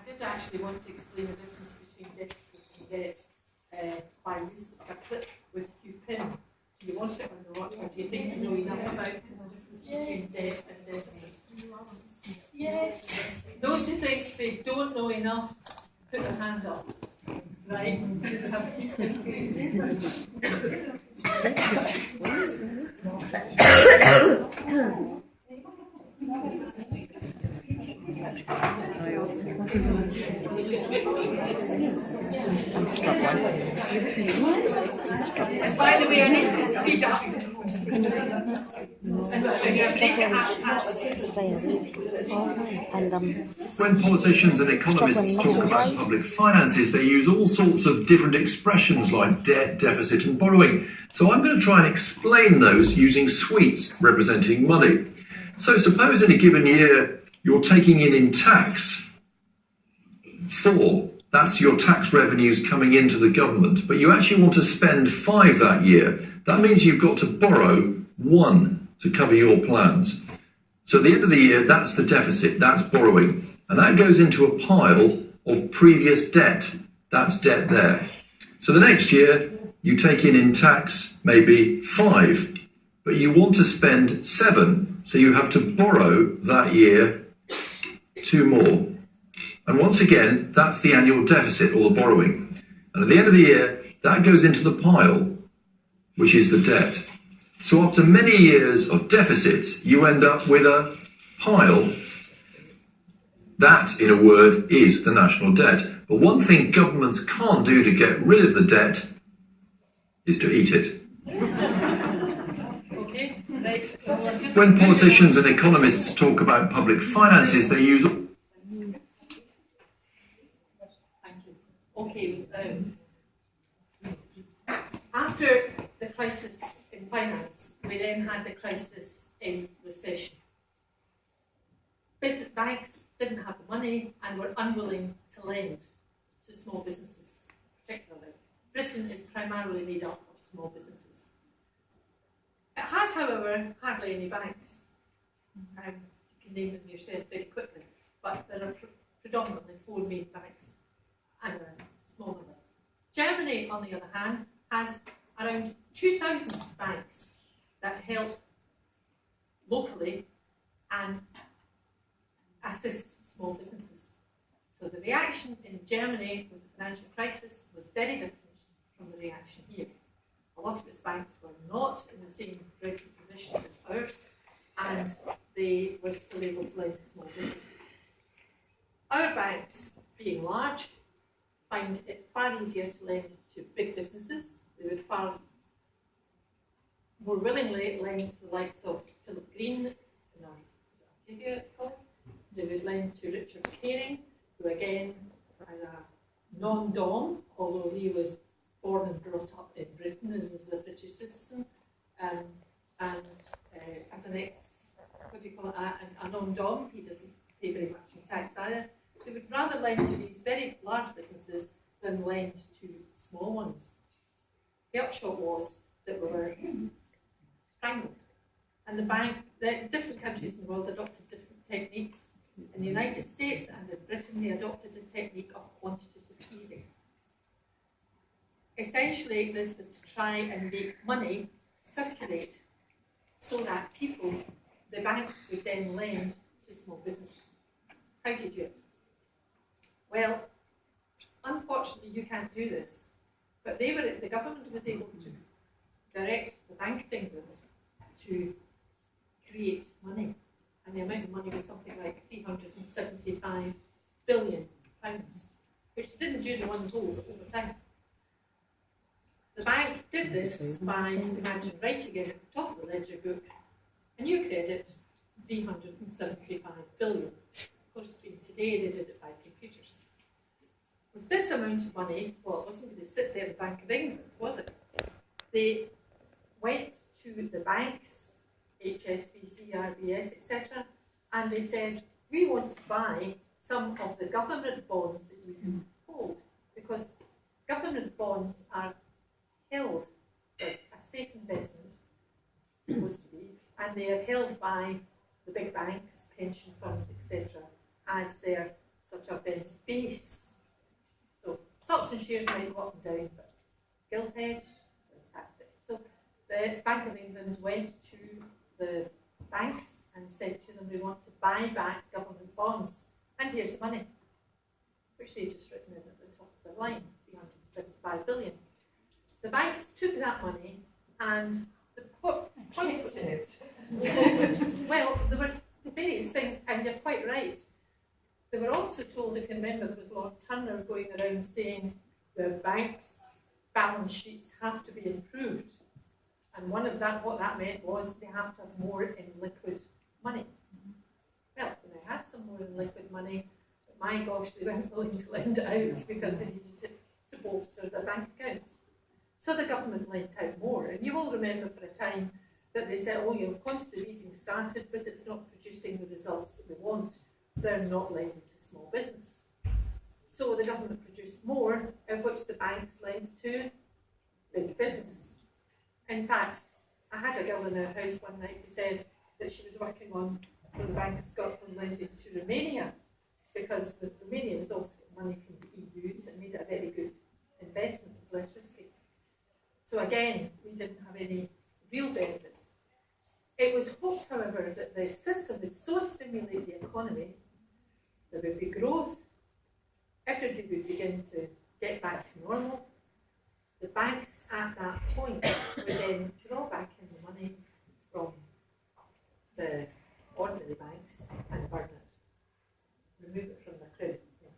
I did actually want to explain the difference between deficits and debt by use of a clip with Hugh Pym. Do you want it or not? Or do you think you know enough about the difference between debt and deficit? Yes. Those who think they don't know enough, put their hand up. Right? Have Hugh Pym, please. And by the way, I need to speed up. When politicians and economists talk about public finances, they use all sorts of different expressions like debt, deficit, and borrowing. So I'm going to try and explain those using sweets representing money. So suppose in a given year you're taking in tax 4. That's your tax revenues coming into the government, but you actually want to spend 5 that year. That means you've got to borrow 1 to cover your plans. So at the end of the year, that's the deficit, that's borrowing, and that goes into a pile of previous debt. That's debt there. So the next year, you take in tax maybe 5, but you want to spend 7, so you have to borrow that year 2 more. And once again, that's the annual deficit or the borrowing. And at the end of the year, that goes into the pile, which is the debt. So after many years of deficits, you end up with a pile. That, in a word, is the national debt. But one thing governments can't do to get rid of the debt is to eat it. Okay, right. When politicians and economists talk about public finances, they use... Okay, after the crisis in finance, we then had the crisis in recession. Business banks didn't have the money and were unwilling to lend to small businesses, particularly. Britain is primarily made up of small businesses. It has, however, hardly any banks. You can name them yourself very quickly, but there are predominantly 4 main banks and a small number. Germany, on the other hand, has around 2,000 banks that help locally and assist small businesses. So the reaction in Germany with the financial crisis was very different from the reaction here. A lot of its banks were not in the same dreadful position as ours, and they were still able to lend to small businesses. Our banks, being large, find it far easier to lend to big businesses. They would far more willingly lend to the likes of Philip Green in Arcadia, it's called. They would lend to Richard Caring, who again is a non-dom, although he was born and brought up in Britain and was a British citizen, and as an a non-dom, he doesn't pay very much in tax either. They would rather lend to these very large businesses than lend to small ones. The upshot was that we were strangled. And the different countries in the world adopted different techniques. In the United States and in Britain, they adopted the technique of quantitative easing. Essentially, this was to try and make money circulate so that the banks would then lend to small businesses. How do you do it? Well, unfortunately, you can't do this. But the government was able to direct the Bank of England to create money. And the amount of money was something like £375 billion, which didn't do the one go, but over time. The bank did this by, imagine writing it at the top of the ledger book, a new credit, £375 billion. Of course, today they did it by computers. With this amount of money, well, it wasn't going to sit there in the Bank of England, was it? They went to the banks, HSBC, RBS, etc., and they said, we want to buy some of the government bonds that you can hold, because government bonds are held like a safe investment, supposed to be, and they are held by the big banks, pension funds, etc., as their sort of base. So stocks and shares might go up and down, but gilt hedge, that's it. So the Bank of England went to the banks and said to them, we want to buy back government bonds, and here's the money, which they just written in at the top of the line, 375 billion. The banks took that money and the point well, there were various things, and you're quite right. They were also told, if you remember, there was Lord Turner going around saying the banks' balance sheets have to be improved. And what that meant was they have to have more in liquid money. Well, when they had some more in liquid money, but my gosh, they weren't willing to lend it out because they needed to bolster their bank accounts. So the government lent out more. And you all remember for a time that they said, oh, quantitative easing started, but it's not producing the results that we want. They're not lending to small business. So the government produced more, of which the banks lent to big business. In fact, I had a girl in her house one night who said that she was working on for the Bank of Scotland lending to Romania, because Romania was also getting money from the EU, so it made it a very good investment, it was less risky. So again, we didn't have any real benefits. It was hoped, however, that the system would so stimulate the economy, there would be growth, everybody would begin to get back to normal. The banks at that point would then draw back in the money from the ordinary banks and burn it, remove it from the crowd. Yes.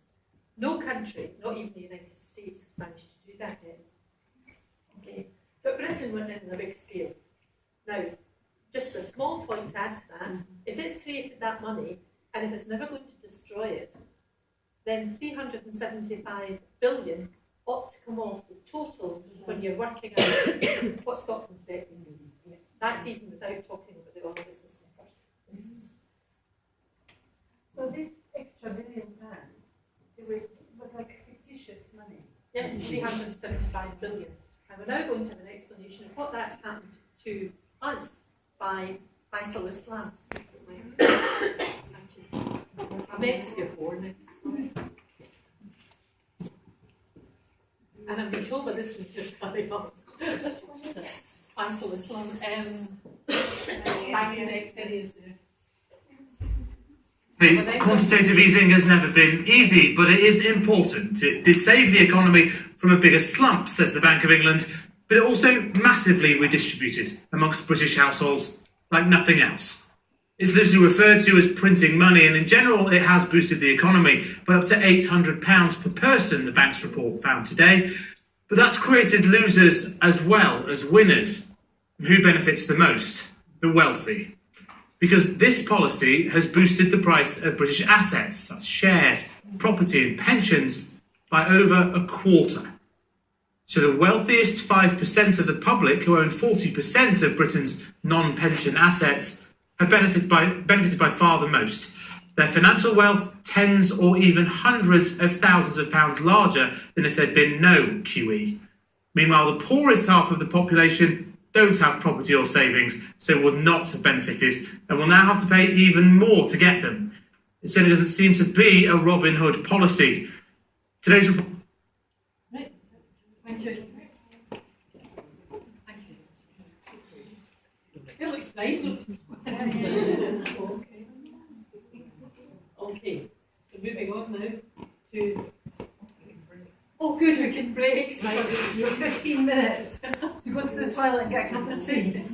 No country, not even the United States, has managed to do that yet. Okay. But Britain went in on a big scale. Now, just a small point to add to that, if it's created that money, and if it's never going to destroy it, then 375 billion ought to come off the total when you're working out what Scotland's debt will be. That's even without talking about the oil business in the first instance. So this extra £1 billion, it was like fictitious money. Yes, 375 billion. And we're now going to have an explanation of what that's happened to us by Faisal Islam. Thank you. I meant to give warning. And I'm being told by this computer coming up. Faisal Islam. Back in the next areas there. The quantitative easing has never been easy, but it is important. It did save the economy from a bigger slump, says the Bank of England, but it also massively redistributed amongst British households like nothing else. It's loosely referred to as printing money, and in general it has boosted the economy by up to £800 per person, the bank's report found today. But that's created losers as well as winners. Who benefits the most? The wealthy. Because this policy has boosted the price of British assets, that's shares, property and pensions, by over a quarter. So the wealthiest 5% of the public, who own 40% of Britain's non-pension assets, have benefited by far the most. Their financial wealth tens or even hundreds of thousands of pounds larger than if there'd been no QE. Meanwhile, the poorest half of the population don't have property or savings, so would not have benefited, and will now have to pay even more to get them. It certainly doesn't seem to be a Robin Hood policy. Today's report. Right. Thank you. Thank you. It looks nice. Okay. So moving on now to. Oh, good, we can break. You're 15 minutes to go to the toilet and get a cup of tea.